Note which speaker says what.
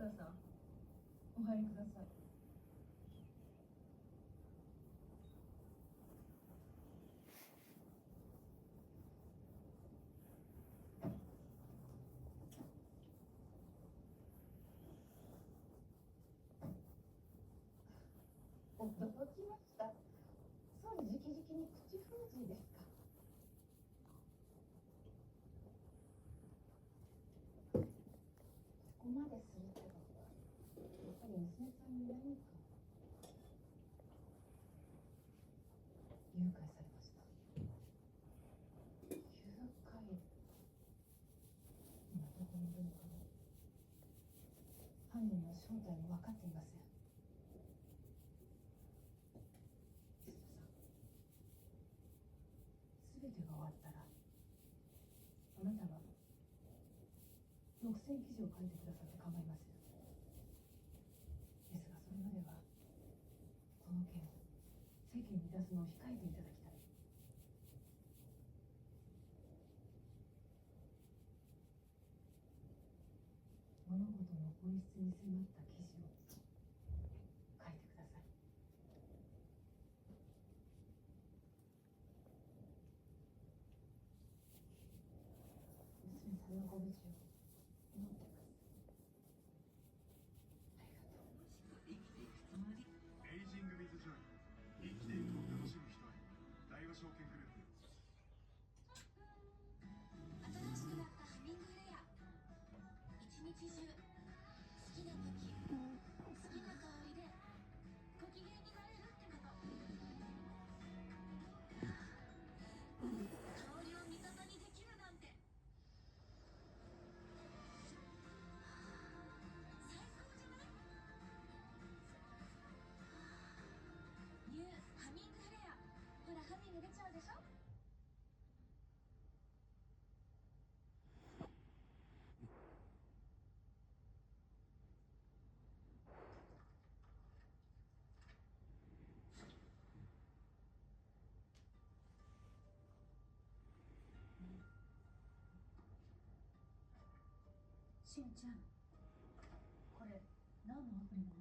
Speaker 1: 田さん、お入りください。驚きました。総理直々に口封じですか。ここまでするってことは、やっぱり娘さんに何か誘拐されました。誘拐。今どこにいるのかな。犯人の正体も分かっていません。磯田さん、全てが終わったらあなたが独占記事を書いてくださって構いません。ですがそれまではこの件世間に出すのを控えていただきたい。物事の本質に迫った記事を書いてください。娘さんのご無事を祈ってます。ありがとう。
Speaker 2: 生きていくつもり。
Speaker 3: エイジング・ウィズ・ジョイ。生きていくを楽しむ人へ。大和証券グループ。
Speaker 2: 新しくなったハミングフレア。一日中好きな時好きな香りでご機嫌になれるってこと。香りを味方にできるなんて最高じゃない。ニューハミングフレア。ほらハミング出ちゃうでしょ。
Speaker 1: しんちゃん、これ何のアプリなの？